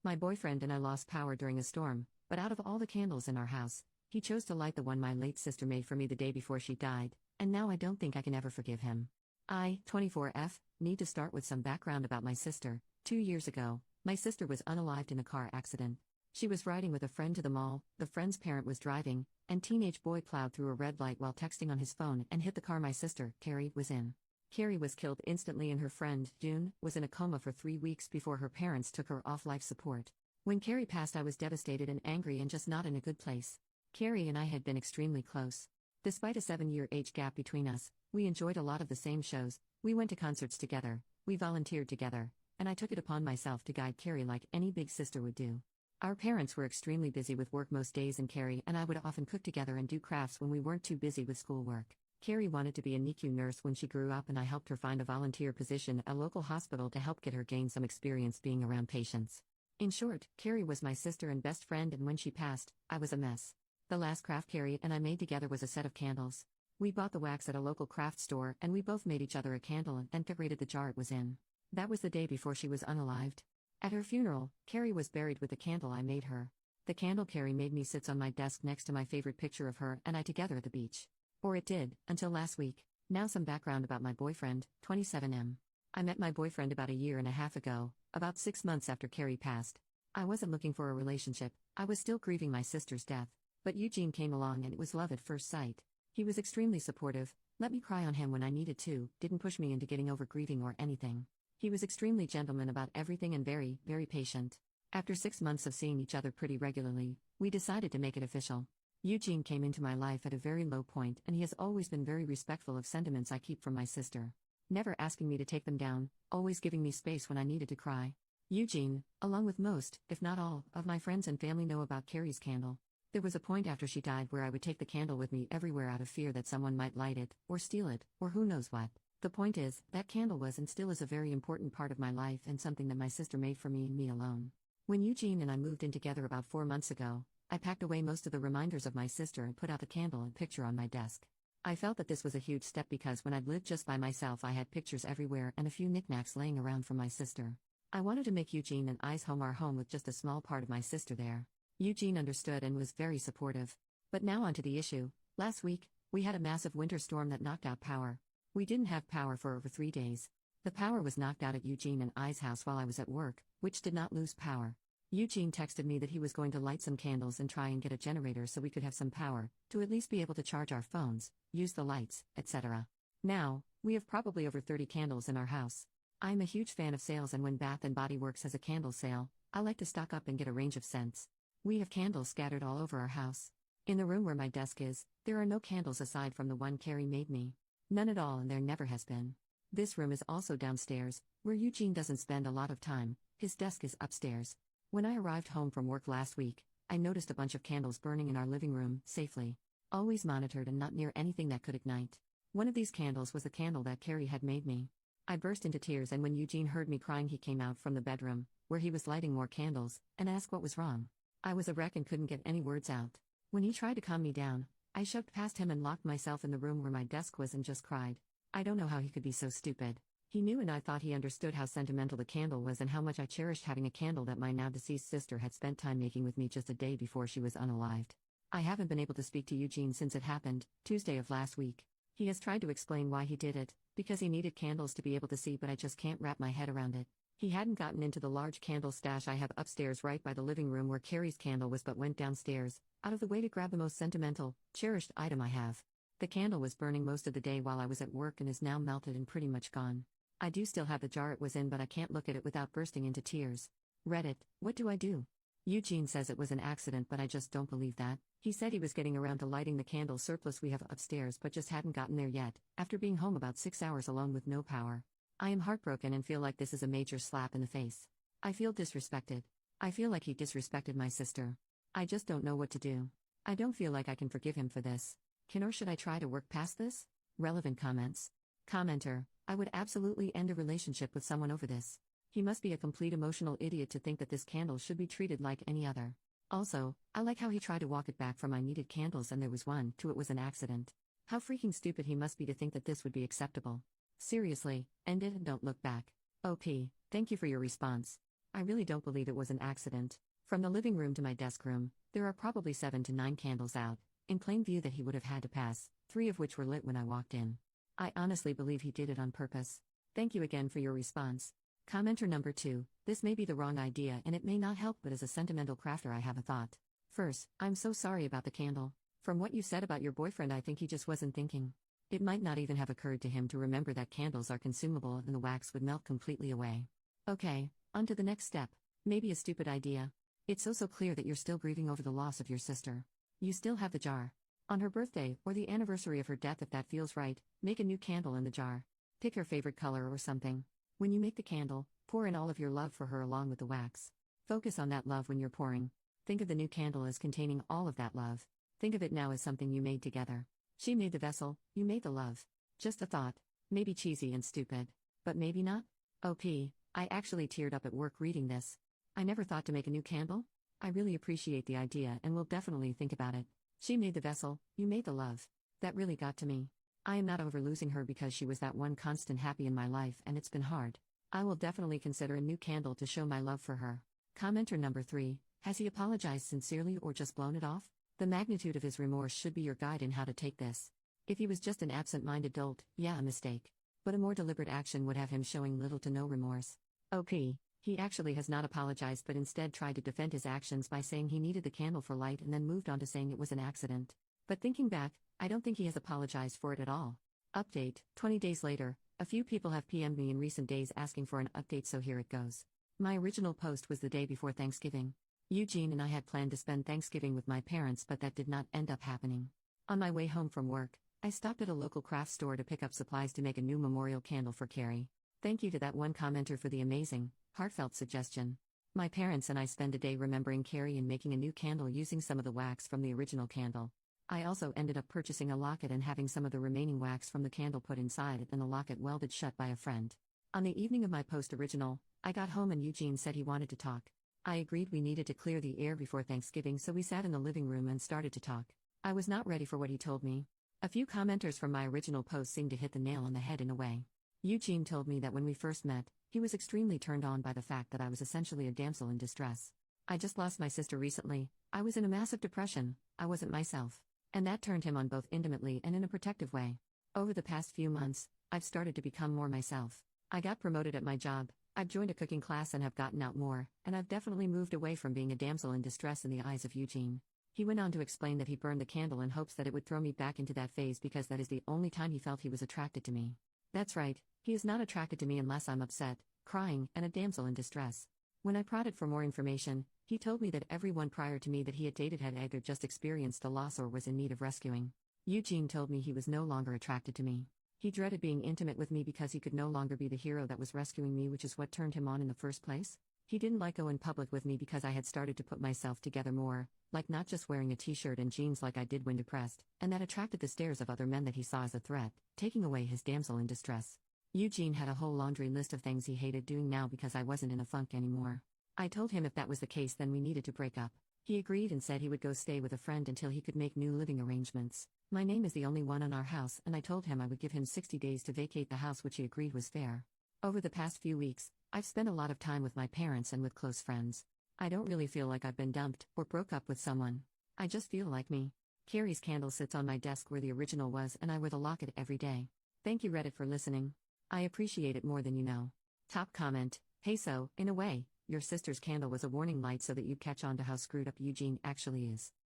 My boyfriend and I lost power during a storm, but out of all the candles in our house, he chose to light the one my late sister made for me the day before she died, and now I don't think I can ever forgive him. I, 24F, need to start with some background about my sister. 2 years ago, my sister was unalived in a car accident. She was riding with a friend to the mall, the friend's parent was driving, and teenage boy plowed through a red light while texting on his phone and hit the car my sister, Carrie, was in. Carrie was killed instantly and her friend, June, was in a coma for 3 weeks before her parents took her off life support. When Carrie passed, I was devastated and angry and just not in a good place. Carrie and I had been extremely close. Despite a 7-year age gap between us, we enjoyed a lot of the same shows, we went to concerts together, we volunteered together, and I took it upon myself to guide Carrie like any big sister would do. Our parents were extremely busy with work most days, and Carrie and I would often cook together and do crafts when we weren't too busy with schoolwork. Carrie wanted to be a NICU nurse when she grew up, and I helped her find a volunteer position at a local hospital to help get her gain some experience being around patients. In short, Carrie was my sister and best friend, and when she passed, I was a mess. The last craft Carrie and I made together was a set of candles. We bought the wax at a local craft store, and we both made each other a candle and decorated the jar it was in. That was the day before she was unalived. At her funeral, Carrie was buried with the candle I made her. The candle Carrie made me sits on my desk next to my favorite picture of her and I together at the beach. Or it did, until last week. Now some background about my boyfriend, 27M. I met my boyfriend about a year and a half ago, about 6 months after Carrie passed. I wasn't looking for a relationship, I was still grieving my sister's death, but Eugene came along and it was love at first sight. He was extremely supportive, let me cry on him when I needed to, didn't push me into getting over grieving or anything. He was extremely gentleman about everything and very, very patient. After 6 months of seeing each other pretty regularly, we decided to make it official. Eugene came into my life at a very low point, and he has always been very respectful of sentiments I keep from my sister. Never asking me to take them down, always giving me space when I needed to cry. Eugene, along with most, if not all, of my friends and family know about Carrie's candle. There was a point after she died where I would take the candle with me everywhere out of fear that someone might light it, or steal it, or who knows what. The point is, that candle was and still is a very important part of my life and something that my sister made for me and me alone. When Eugene and I moved in together about 4 months ago, I packed away most of the reminders of my sister and put out the candle and picture on my desk. I felt that this was a huge step because when I'd lived just by myself I had pictures everywhere and a few knickknacks laying around from my sister. I wanted to make Eugene and I's home our home with just a small part of my sister there. Eugene understood and was very supportive. But now onto the issue. Last week, we had a massive winter storm that knocked out power. We didn't have power for over 3 days. The power was knocked out at Eugene and I's house while I was at work, which did not lose power. Eugene texted me that he was going to light some candles and try and get a generator so we could have some power, to at least be able to charge our phones, use the lights, etc. Now, we have probably over 30 candles in our house. I'm a huge fan of sales, and when Bath & Body Works has a candle sale, I like to stock up and get a range of scents. We have candles scattered all over our house. In the room where my desk is, there are no candles aside from the one Carrie made me. None at all, and there never has been. This room is also downstairs, where Eugene doesn't spend a lot of time, his desk is upstairs. When I arrived home from work last week, I noticed a bunch of candles burning in our living room, safely. Always monitored and not near anything that could ignite. One of these candles was the candle that Carrie had made me. I burst into tears, and when Eugene heard me crying he came out from the bedroom, where he was lighting more candles, and asked what was wrong. I was a wreck and couldn't get any words out. When he tried to calm me down, I shoved past him and locked myself in the room where my desk was and just cried. I don't know how he could be so stupid. He knew, and I thought he understood how sentimental the candle was and how much I cherished having a candle that my now deceased sister had spent time making with me just a day before she was unalived. I haven't been able to speak to Eugene since it happened, Tuesday of last week. He has tried to explain why he did it, because he needed candles to be able to see, but I just can't wrap my head around it. He hadn't gotten into the large candle stash I have upstairs right by the living room where Carrie's candle was, but went downstairs, out of the way to grab the most sentimental, cherished item I have. The candle was burning most of the day while I was at work and is now melted and pretty much gone. I do still have the jar it was in, but I can't look at it without bursting into tears. Reddit, what do I do? Eugene says it was an accident, but I just don't believe that. He said he was getting around to lighting the candle surplus we have upstairs but just hadn't gotten there yet, after being home about 6 hours alone with no power. I am heartbroken and feel like this is a major slap in the face. I feel disrespected. I feel like he disrespected my sister. I just don't know what to do. I don't feel like I can forgive him for this. Can or should I try to work past this? Relevant comments. Commenter, I would absolutely end a relationship with someone over this. He must be a complete emotional idiot to think that this candle should be treated like any other. Also, I like how he tried to walk it back from I needed candles and there was one, to it was an accident. How freaking stupid he must be to think that this would be acceptable. Seriously, end it and don't look back. OP, thank you for your response. I really don't believe it was an accident. From the living room to my desk room, there are probably 7 to 9 candles out, in plain view that he would have had to pass, 3 of which were lit when I walked in. I honestly believe he did it on purpose. Thank you again for your response. Commenter number 2, this may be the wrong idea and it may not help, but as a sentimental crafter I have a thought. First, I'm so sorry about the candle. From what you said about your boyfriend, I think he just wasn't thinking. It might not even have occurred to him to remember that candles are consumable and the wax would melt completely away. Okay, on to the next step. Maybe a stupid idea. It's so clear that you're still grieving over the loss of your sister. You still have the jar. On her birthday, or the anniversary of her death if that feels right, make a new candle in the jar. Pick her favorite color or something. When you make the candle, pour in all of your love for her along with the wax. Focus on that love when you're pouring. Think of the new candle as containing all of that love. Think of it now as something you made together. She made the vessel, you made the love. Just a thought. Maybe cheesy and stupid. But maybe not? I actually teared up at work reading this. I never thought to make a new candle? I really appreciate the idea and will definitely think about it. She made the vessel, you made the love. That really got to me. I am not over losing her because she was that one constant happy in my life and it's been hard. I will definitely consider a new candle to show my love for her. Commenter number 3, has he apologized sincerely or just blown it off? The magnitude of his remorse should be your guide in how to take this. If he was just an absent-minded dolt, yeah, a mistake. But a more deliberate action would have him showing little to no remorse. He actually has not apologized but instead tried to defend his actions by saying he needed the candle for light and then moved on to saying it was an accident. But thinking back, I don't think he has apologized for it at all. Update, 20 days later, a few people have PM'd me in recent days asking for an update, so here it goes. My original post was the day before Thanksgiving. Eugene and I had planned to spend Thanksgiving with my parents, but that did not end up happening. On my way home from work, I stopped at a local craft store to pick up supplies to make a new memorial candle for Carrie. Thank you to that one commenter for the amazing, heartfelt suggestion. My parents and I spent a day remembering Carrie and making a new candle using some of the wax from the original candle. I also ended up purchasing a locket and having some of the remaining wax from the candle put inside it and the locket welded shut by a friend. On the evening of my post original, I got home and Eugene said he wanted to talk. I agreed we needed to clear the air before Thanksgiving, so we sat in the living room and started to talk. I was not ready for what he told me. A few commenters from my original post seemed to hit the nail on the head in a way. Eugene told me that when we first met, he was extremely turned on by the fact that I was essentially a damsel in distress. I just lost my sister recently, I was in a massive depression, I wasn't myself. And that turned him on both intimately and in a protective way. Over the past few months, I've started to become more myself. I got promoted at my job, I've joined a cooking class and have gotten out more, and I've definitely moved away from being a damsel in distress in the eyes of Eugene. He went on to explain that he burned the candle in hopes that it would throw me back into that phase because that is the only time he felt he was attracted to me. That's right, he is not attracted to me unless I'm upset, crying, and a damsel in distress. When I prodded for more information, he told me that everyone prior to me that he had dated had either just experienced a loss or was in need of rescuing. Eugene told me he was no longer attracted to me. He dreaded being intimate with me because he could no longer be the hero that was rescuing me, which is what turned him on in the first place. He didn't like going public with me because I had started to put myself together more, like not just wearing a t-shirt and jeans like I did when depressed, and that attracted the stares of other men that he saw as a threat, taking away his damsel in distress. Eugene had a whole laundry list of things he hated doing now because I wasn't in a funk anymore. I told him if that was the case then we needed to break up. He agreed and said he would go stay with a friend until he could make new living arrangements. My name is the only one on our house and I told him I would give him 60 days to vacate the house, which he agreed was fair. Over the past few weeks, I've spent a lot of time with my parents and with close friends. I don't really feel like I've been dumped or broke up with someone. I just feel like me. Carrie's candle sits on my desk where the original was and I wear the locket every day. Thank you Reddit for listening. I appreciate it more than you know. Top comment, hey, so, in a way, your sister's candle was a warning light so that you'd catch on to how screwed up Eugene actually is.